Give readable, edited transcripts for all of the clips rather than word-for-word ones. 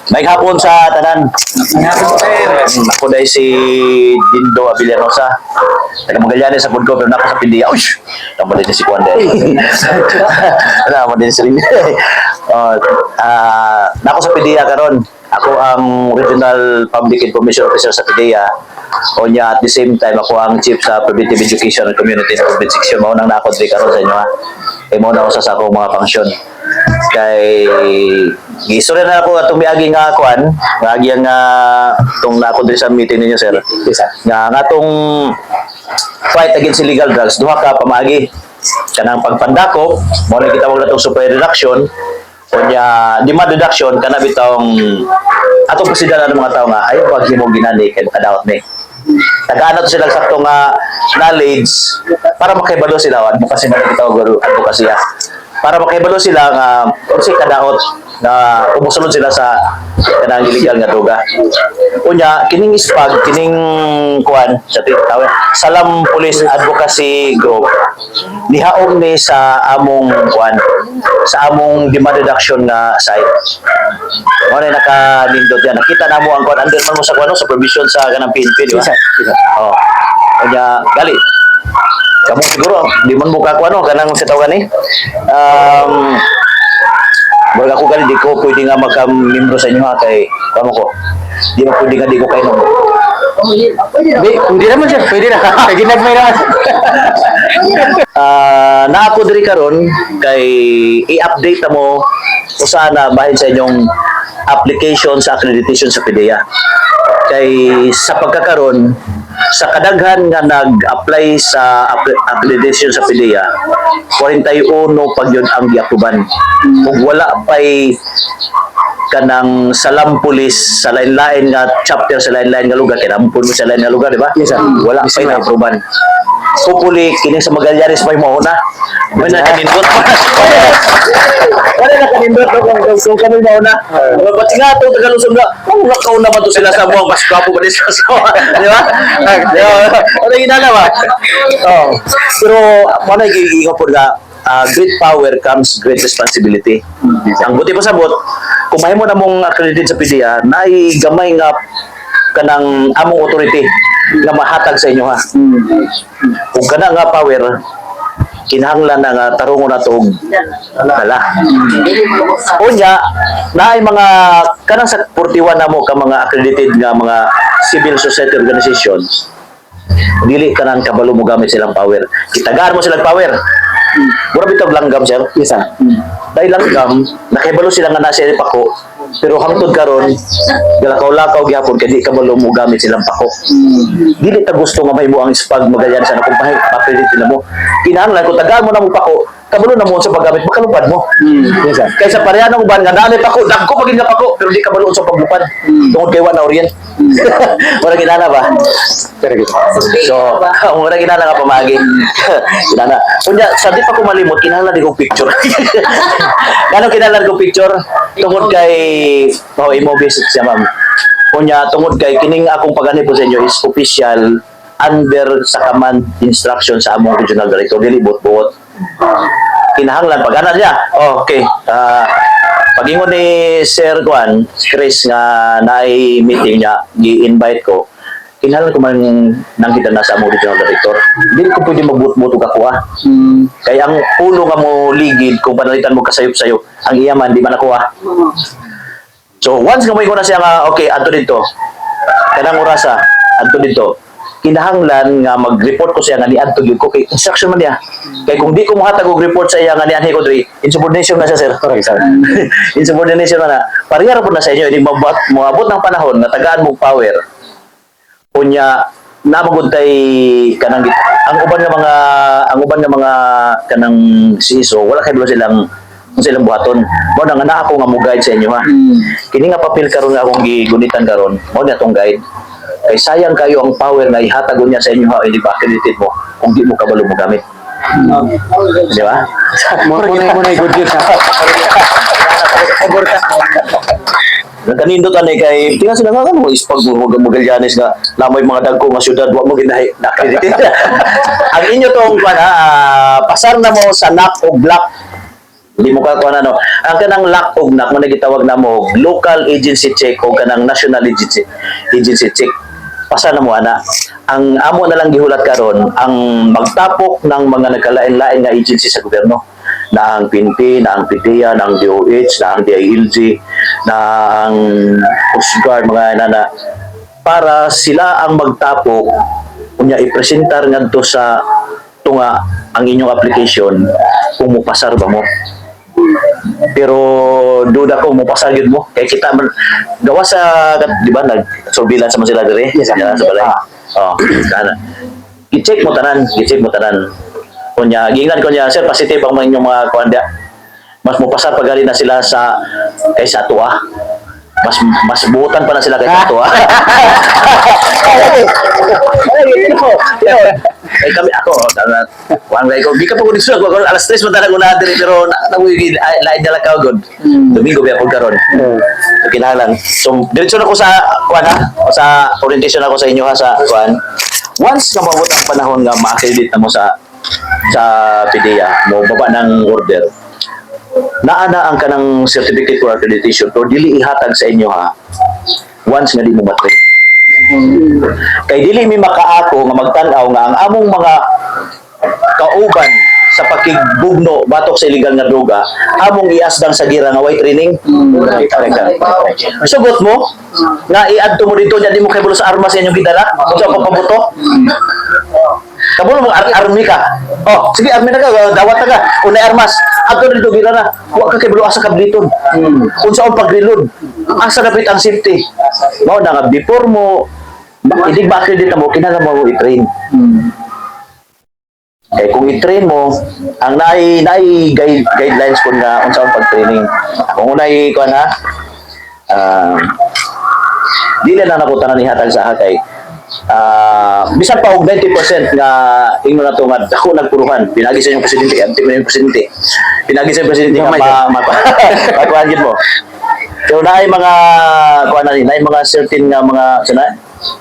May hapon sa tanan. Ako dahil si Dindo Avillanosa. Taga Magallanes sa Pudko, pero nako sa Pindia. Uy! Tama din si Kuan dahil. Tama din si Rini. Nako sa Pindia karon. Ako ang Regional Public Information Officer sa PDEA. O niya, at the same time, ako ang Chief sa Preventive Education and Community Improvement Section. Maunang na ako din karon sa inyo ha. Mauna ako sa akong mga function. Kay gistorya na ako atong miagi nga kuan, miagi nga tong na ako diri sa meeting ninyo sir. Nga atong fight against illegal drugs duha ka pamagi. Kanang pagpandakop, mo na kita wala tong supply reduction unya demand reduction kana bitong atong presidente ng mga tao nga ayo paghimo ginani kay makadaot ni. Tagaan to sila sakto nga knowledge para makahibalo sila mo kasi makita og advokasya. Para makahibalo sila nga kasi kadaot na umusulod sila sa kanang illegal nga droga. Unya kining ispag kining kuan sa tawag Salam Police Advocacy Group nihaom ni sa among kuan sa among demand reduction nga site. Mo na nakanindot yan. Nakita namo ang kuan under man mo sa kuan sa provision sa kanang PNP di ba? Oh. Unya gali kamu siguro di man buka ko ano kanang sa tawagan ni wala ako gali di ko pwede nga magka-membro sa inyo ha kay kamo ko di mo pwede nga di ko kayo Hindi naman siya, pwede na. Kaya ginagmay naman. Na ako diri karon kay i-update na mo o sana bahin sa inyong application sa accreditation sa PDEA. Kay sa pagkakaroon sa kadaghan nga nag-apply sa accreditation sa PDEA 41 pag yun ang giaproban. Kung wala pa'y kanang Salam Police sa lain-lain nga chapter sa lain-lain nga lugar kinampun mo sa lain nga lugar di ba? Yes, sir. Wala pa'y na-aproban. Hopefully kining sa Magallanes may mauna. May nakanindot. Wala nakanindot kung kami mauna. Ba't nga ito Tagalusong nga kung nakaw naman to sila sa buwang mas kapo ba sa di ba? Ano yung inala ba? Pero ano yung gigingaw po na great power comes great responsibility. Ang buti pa sabot, kung mahimo na mong accredited sa PDEA, naay gamay nga kanang among authority nga mahatag sa inyo ha. Kung kana nga power, kinahanglan na nga tarungon na to dala. Unya, naay mga kanang sa 41 na mo ka mga accredited nga mga civil society organizations, dili ka nang kabalo mo gamit silang power. Kitagaan mo silang power. Mura bitaw langgam sir. Yes, sir. Dahil langgam, nakibalo sila nga nasa pako. Pero hangtod karon, galakaw-lakaw gyapon kay di kabalo mo gamit silang pako. Dili ta gusto nga mahimo ang ispag Magallanes na kung papilit na mo. Kinahanglan kung tagaan mo na mo pako, kabalo na mo sa paggamit makalupad mo. Yes, sir. Kaysa pareha ng uban nga dami pako, dagko pagin nga pako, pero di kabalo sa paglupad. Tungod kay na orient. Wala ginana ba? Very good. So, wala ginana nga pamagi. Ginana. Kunya, sa di pa ko malimot, kinahanglan di kong picture. Kano kinahanglan kong picture? Tungod kay imo-visit siya ma'am. Kunya, tungod kay kining akong pagani po sa inyo is official under sa command instruction sa among regional director. Dili buot-buot. Kinahanglan pag-ana niya. Oh, okay. Pag-ingon ni Sir Juan, Chris nga naay meeting niya, gi-invite ko. Kinahanglan ko man nang kita na sa among regional director. Dili ko pwede magbut-buto ka ko Kaya ang ulo nga mo ligid kung panalitan mo kasayop-sayop, ang iyaman di man ako So once nga mo na siya nga okay, adto dito. Kanang orasa, adto dito. Kinahanglan nga mag-report ko siya nga ni adto gyud ko kay instruction man niya. Kay kung di ko mohatag og report sa iya nga ni anhi ko diri, insubordination na siya sir. Correct, sir. Insubordination na. Parehara po na sa inyo, hindi moabot ng panahon na tagaan mo power. Unya namaguntay kanang ang uban nga mga kanang CISO wala kay silang buhaton. Mo na nga ako nga mo guide sa inyo ha. Kini nga papel karon nga akong gigunitan karon, mo na tong guide. Kay sayang kayo ang power na ihatag niya sa inyo ha, hindi ba accredited mo kung di mo kabalo mo gamit. Di ba? Muna good news, ha? Kanindot ani kay tinga sila nga mo ispag mo Magallanes nga lamoy mga dagko nga syudad wa mo ginahi accredited. Ang inyo tong pasar na mo sa NAC o Black Hindi mo ka kuha ano. Ang kanang lack of nak mo nagitawag na mo local agency check o kanang national agency check. Pasa na mo ana. Ang amo na lang gihulat karon ang magtapok ng mga nagkalain-lain nga agency sa gobyerno. Na ang PNP, na ang PDEA, na ang DOH, na ang DILG, na ang Coast Guard, mga nana, para sila ang magtapok unya ipresentar ngadto sa tunga ang inyong application kung mupasar ba mo. Pero duda ko mupasar gyud mo kay kita gawa sa di ba nag surveillance man sila dire sa balay. Oh, kana. I-check mo tanan. Kunya gingan ko niya sir positive ang inyong mga kuanda. Mas mupasar pagali na sila sa kaysa tuwa. Mas buutan pa na sila kaysa tuwa. Ay kami ako wala ko di ka pa ko dito ako alas 3 man talaga una diri pero nabuhi lain dala ka god domingo ba pud karon kinahanglan so diretso na ko sa kuan ha sa orientation ako sa inyo ha sa kuan once na mabot ang panahon nga ma-accredit na mo sa PDEA mo baba ng order naana ang kanang certificate for accreditation pero dili ihatag sa inyo ha once nga di mo matrain. Kay dili mi makaako nga magtan-aw nga ang among mga kauban sa pakigbugno batok sa illegal nga droga among iasdang sa gira nga way training. Sugot mo nga iadto mo dito nya di mo kay bulo sa armas sa inyong gidala unsa pa pabuto. Kabulo mo army ka. Oh, sige army na ka dawat na ka unay armas adto dito gira na wa ka kay bulo asa kabliton. Unsa ang pag-reload asa dapat ang safety. Mao na nga before mo hindi ba accredit mo kinahanglan mo i-train. Eh kung i-train mo ang naay guidelines kun nga unsa ang pag-training. Kung unay ko na dili na nako tanan ihatag sa hakay. Bisan pa og 90% nga ingon na to nga dako nagpuruhan pinagi sa inyong presidente anti mo yung presidente pinagi sa presidente nga makuan gid mo so naay mga kuan na naay mga certain nga mga sana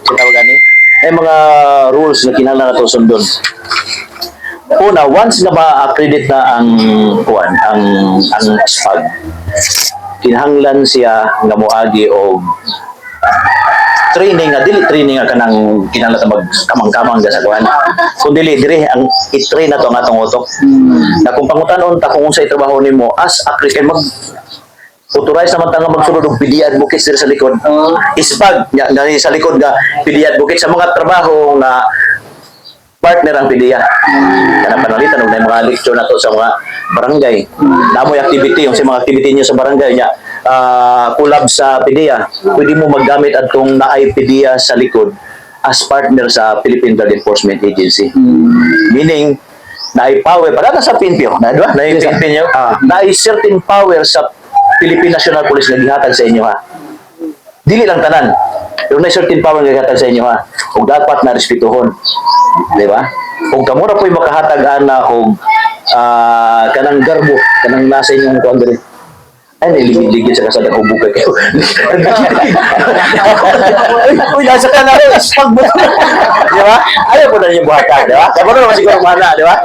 tawag ani ay mga rules na kinahanglan nato sundon. Una, once na ma-accredit na ang kuan ang SPAG kinahanglan siya nga moagi og training nga dili training nga kanang kinahanglan ta magkamang-kamang sa kuan kun dili dire ang i-train na to ang atong utok na kung pangutan-on ta kung unsay trabaho nimo as applicant mag authorize naman ta nga magsulod og PDEA advocates dire sa likod ispag nga sa likod nga PDEA advocates sa mga trabaho nga partner ang PDEA kana panalitan og mga lecture nato sa mga barangay namoy activity yung sa mga activity niyo sa barangay nya collab sa PDEA pwede mo maggamit adtong naay PDEA sa likod as partner sa Philippine Drug Enforcement Agency meaning naay power para sa PNP na diba naay PNP niyo naay certain power sa Philippine National Police nga gihatag sa inyo ha dili lang tanan pero naay certain power nga gihatag sa inyo ha ug dapat na respetuhon di ba ug kamo ra po'y makahatag ana og kanang garbo kanang nasa inyong kuan diri ay niligid sa kasada ko bukay kayo uy nasa ka na spag mo di ba ayaw po na yung buhatan di ba kamo na siguro mana di ba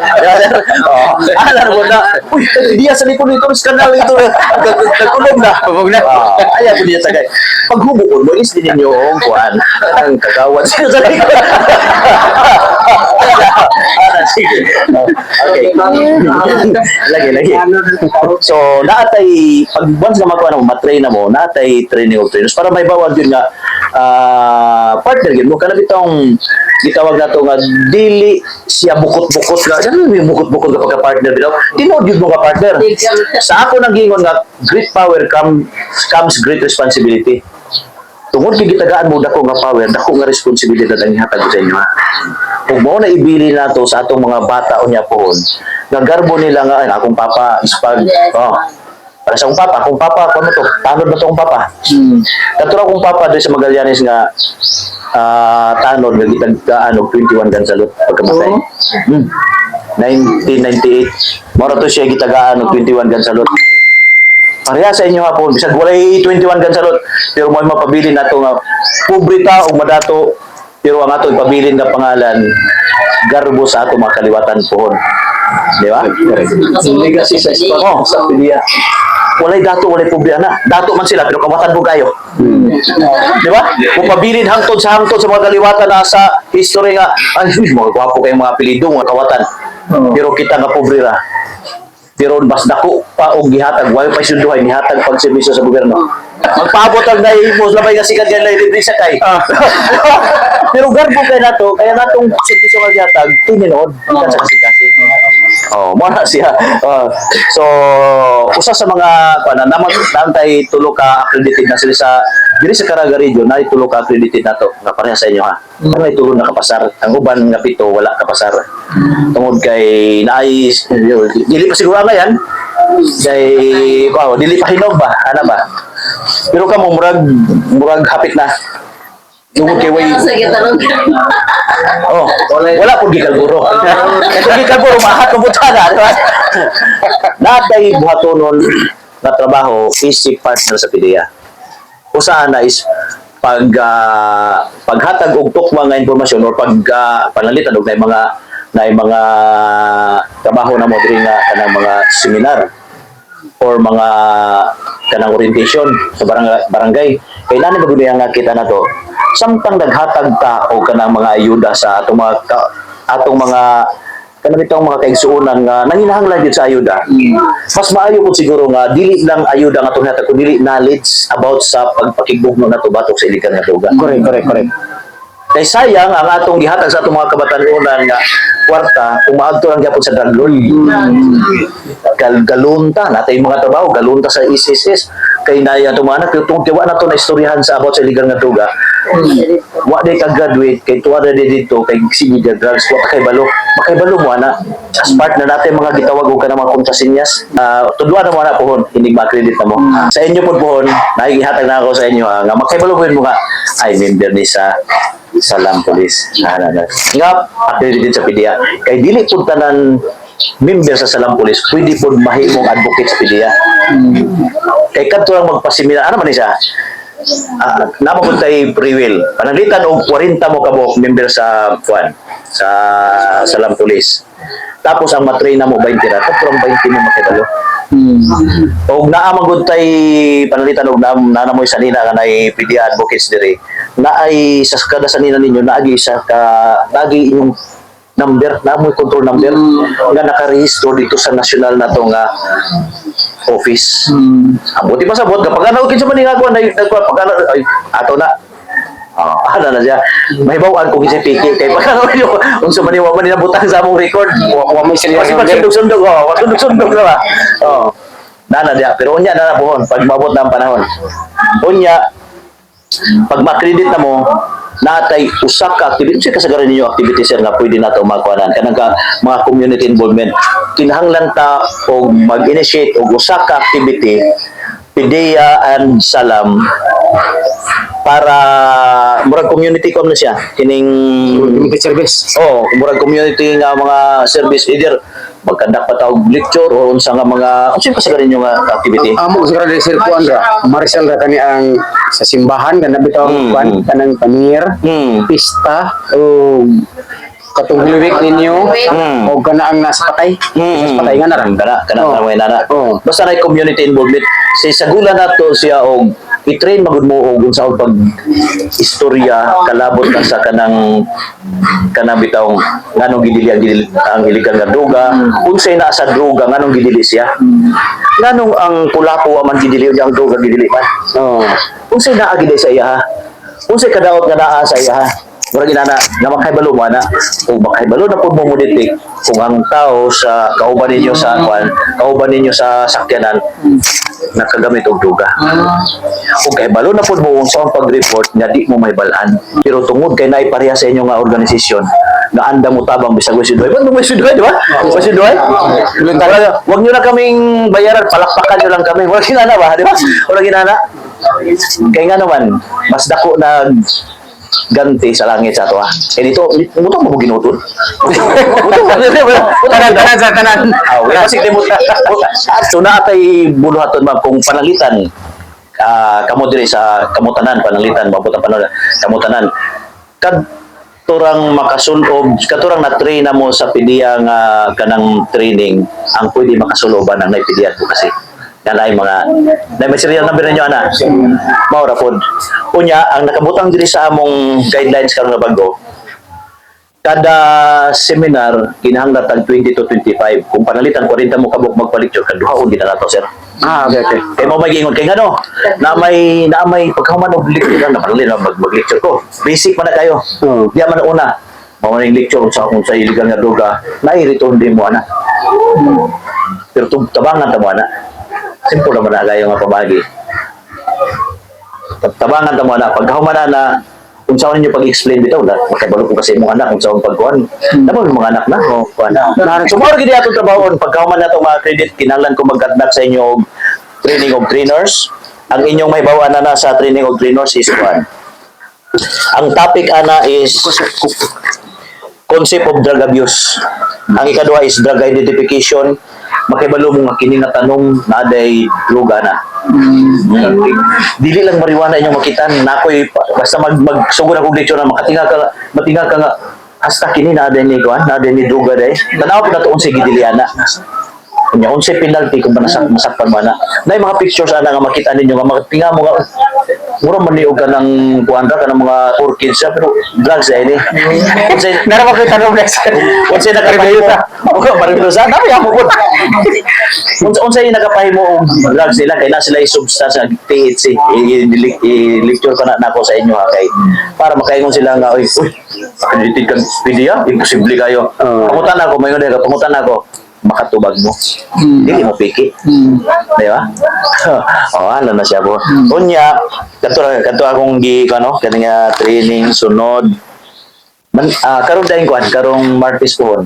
alam mo na uy diya sa likod nito skandal ito nagkulong na ayaw po diya sa gay paghubukon mo is din ninyo ang kuan ang kagawad sa likod sige okay lagi so naatay pag once na makuha na mo, matrain na mo, natay training of trainers para may bawag yun nga partner yun mo. Kana bitong gitawag na to nga dili siya bukot-bukot nga. Ano yung bukot-bukot ka pagka-partner bitaw? Tinod yun mo ka-partner. Sa ako nang gingon nga, great power comes great responsibility. Tungod kay gitagaan mo dako nga power, dako nga responsibilidad ang ihatag sa inyo ha. Kung mo na ibili nato sa atong mga bata o niya pohon, nga garbo nila nga akong papa ispag. Para sa akong papa, ano to? Tanod na to akong papa. Katulad akong papa doon sa Magallanes nga tanod, nagitag 21 gansalot pagkamatay. 1998. Mora to siya gitagaan og 21 gansalot. Pareha sa inyo hapon, bisag walay 21 gansalot, pero may mapabili na to nga pubrita o madato, pero ang ato ipabilin nga pangalan, garbo sa ato mga kaliwatan pohon. Di ba? Legacy sa spot Oh. sa PDEA. Walay dato, walay problema. Dato man sila, pero kawatan po kayo. Di ba? Kung pabilin hangtod sa mga kaliwatan na sa history nga, ay, mga gwapo kayong mga apelido, mga kawatan. Pero kita nga pobre ra. Pero mas dako pa og gihatag, wala pa sunduhay, gihatag pag servisyo sa gobyerno. Magpaabot ang nahimo, labay nga sikat yan, libre sa kay. Pero garbo kay nato, kaya natong servisyo nga gihatag, tininood, kan sa kasi. Oh, mo na siya. So, usa sa mga namantay tulo ka accredited na sila sa diri sa Caraga region, na tulo ka accredited nato nga pareha sa inyo ha. Ang tulo na kapasar, ang uban nga pito wala kapasar. Tungod kay naay dili pa siguro nga yan. Kay dili pa hinog ba? Ana ba? Pero kamo murag hapit na. Tungod kay way Oh, wala po gikalburo. Kasi gikalburo mahat mo butana, di ba? Natay buhatonon na trabaho isip partner sa PDEA. Usahan na is paghatag og tukma nga impormasyon or panalitan og na mga trabaho na mo diri nga kanang mga seminar or mga kanang orientation sa barangay. Kailangan magud nga kita na to. Samtang naghatag ka o kanang mga ayuda sa atong mga kanang itong mga kaigsuonan nga nanginahanglan gyud sa ayuda. Mas maayo po siguro nga dili lang ayuda nga itong hatag, kundi knowledge about sa pagpakigbugno nato batok sa ilikan nga duga. Correct. Kay sayang ang atong gihatag sa atong mga kabatanunan nga kwarta kung maadto lang gyapon sa drug lord. Galunta natay mga trabaho, galunta sa SSS kay naay atong mga anak tungod kay wa nato na istoryahan sa about sa ilikan nga duga. Wa day ka graduate kay tuwa na dito kay sige drugs wa kay balo makaibalo mo ana as partner natin mga gitawag og kanang mga kontrasinyas tudwa na mo ana pohon hindi ma-credit na mo sa inyo pod pohon nahihatag na ako sa inyo nga makaibalo mo nga ay member ni sa Salam Police nga accredited sa PDEA kay dili pud tanan member sa Salam Police pwede pod mahimong advocate sa PDEA kay kadto lang magpaseminar ano man ni siya namapod tayo free will. Pananglitan og 40 mo kabok member sa sa Salam Police. Tapos ang matrain na mo 20 ra, tapos ang 20 mo makibalo. Og naamagod tay pananglitan og nanamoy sanina nga nay PDEA advocates diri. Naay sa kada sanina ninyo naagi inyong number, naamoy control number nga nakarehistro dito sa national na to nga office. Buti pa sa buot kapag ano kinsa man nga kuan pag ay ato na. Ano na siya. Mahibaw-an kung isa piki kay pag ano yo unsa man wa man nabutang sa among record. Wa may sila Kasi sundog-sundog sundog na ba. Nana dia pero unya na buhon pag maabot na ang panahon. Unya pag ma-credit na mo natay usa ka activity sa kasagaran ninyo activity sir nga pwede nato magkuanan kanang mga community involvement kinahanglan ta og mag-initiate og usa ka activity PDEA and Salam para murag community kom na siya kining Community service. murag community nga mga service either magkandak pa tawag lecture o unsa nga mga unsa kasagaran ninyo nga activity Amo siguro diri sir kuan ra. Marcel ra kani ang sa simbahan kana bitaw kuan kanang panir, pista o katong lirik ninyo o kana ang nasa patay. Sa patay nga na ra. kana mga nana basta na community involvement sa sagulan nato siya og i-train magud mo og unsa og pag istorya kalabot na sa kanang bitaw nganong gidili ang ilikan nga droga unsay naa sa droga nganong gidili siya nganong ang pulapo man gidili ang droga gidili man unsay naa gid sa iya ha unsay kadaot nga naa sa iya ha murag inana nga makaibalo mo ana kung makaibalo na pud mo detect kung ang tao sa kauban ninyo sa sakyanan nakagamit og droga. Kung kahibalo na pud mo sa pag-report nga di mo mahibalaan. Pero tungod kay naay pareha sa inyo nga organisasyon nga anda mo tabang bisag mo siduhay. Ba't mo siduhay, di ba? Siduhay? Wag nyo na kaming bayaran, palakpakan nyo lang kami. Wala ginana ba, di ba? Wala ginana. Kaya nga naman, mas dako na ganti sa langit sa ato ha. Dito, muto mo ginutod. Tanan sa tanan. Kasi so na atay buluhaton ma'am kung pananglitan kamo diri sa kamutanan pananglitan mabot ang panahon kamutanan kad katurang makasulob, katurang na-train na mo sa PDEA nga kanang training, ang pwede makasuloban ang naipidiyan ko kasi. Yan ay mga, na may serial number ninyo, ana. Maura pod. Unya, ang nakabutang diri sa among guidelines karon nga bago, kada seminar, kinahanglan tag 20 to 25. Kung panalitan 40 mo kabuk magpa-lecture, kaduhaon din na to, sir. Okay, okay. Kaya mo mag-ingon kay ngano, na may pagkahuman og lecture na panalin na mag-lecture ko. Basic man na kayo. Di man una. Mao na yung lecture sa kung sa illegal nga droga, nai-return din mo ana. Pero tabangan ta mo ana. Simple naman na kayo nga pamagi. Tabangan ta mo ana pagkahuman na kung saan ninyo pag-explain bitaw na makabalo ko kasi mga anak kung saan pagkuhan. Dapat mga anak na o kuhan. Sumoro gid atong trabahon pagkahuman na itong mga credit kinahanglan ko mag-conduct sa inyo og training of trainers. Ang inyong mahibawan na sa training of trainers is kuhan. Ang topic ana is concept of drug abuse. Ang ikaduha is drug identification. Makibalo mo nga kini nga tanong na aday droga na. Dili lang marijuana inyong makitan na ako'y basta magsugod ako lecture na matinga ka nga hasta kini na aday ni kuan na aday ni droga day. Tanaw pud nato unsay gidiliana. Kunya unsay penalty kung masakpan man na. Nay mga pictures ana nga makita ninyo nga matinga mo nga mura man ni og kanang kuan ra kanang mga orchids sa pero drugs ay ni. Unsay Nara mo kita nung next. unsay nakapahimo o marilusa na ya mo pud. Unsay nakapahimo og drugs nila kay na sila substance nga THC i-lecture ko na nako sa inyo ha kay para makaingon sila nga uy accredited kan PDEA imposible kayo. Pangutan ako mayon pangutan ako makatubag mo. Dili mo piki. Di ba? Ano na siya po. Unya, kanto akong kaning training sunod. Karong daing kuan, karong Martes po.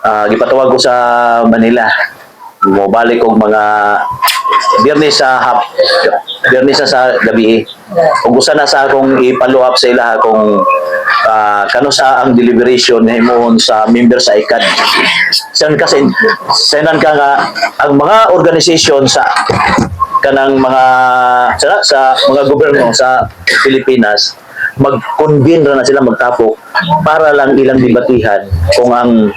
Gipatawag ko sa Manila. Mo balik og mga Biyernes sa gabi. Kung gusto na sa akong i-follow up sa ila kung kano sa ang deliberation himon sa member sa ICAD. Sanan ka nga ang mga organisasyon sa kanang mga sa mga gobyerno sa Pilipinas mag-convene na sila magtapok para lang ilang debatihan kung ang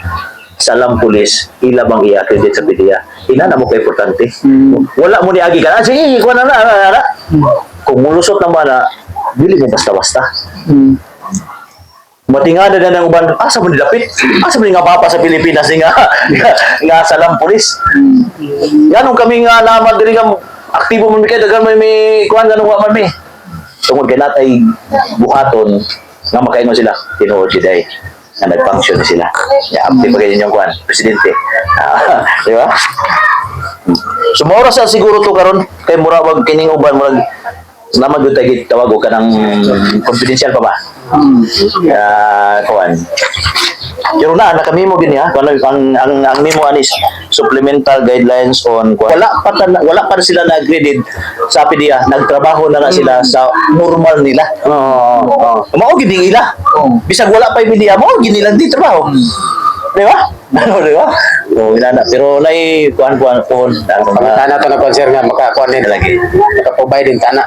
salam pulis ila bang i-accredit sa PDEA. Ina na mo kay importante. Wala mo ni agi ka. Sige, kuha na. Kung mulusot naman na, dili mo basta-basta. Matingada na ng uban, asa mo nilapit? Asa mo nga papa sa Pilipinas nga salam pulis? Ganun kami nga naman diri nga aktibo man kay dagan may kuan ganun wa man mi. Tungod kay natay buhaton nga makaingon sila tinuod siday na nag-function na sila. Active pa ganyan yung kuan, presidente. Di ba? Sumora sa siguro to karon kay mura wag kining uban murag naman gyud tay tawag og kanang confidential pa ba? Kuan. Pero na kami mo gini ha. Ang memo anis supplemental guidelines on wala pa sila na-graded sa PDEA. Nagtrabaho na sila sa normal nila. Mao gid ila. Bisag wala pa PDEA mo gid nilang di trabaho. Di ba? Di ba? Inana pero nay kuan. Tana to na konser nga makakuan din lagi. Nakaprovide din tana.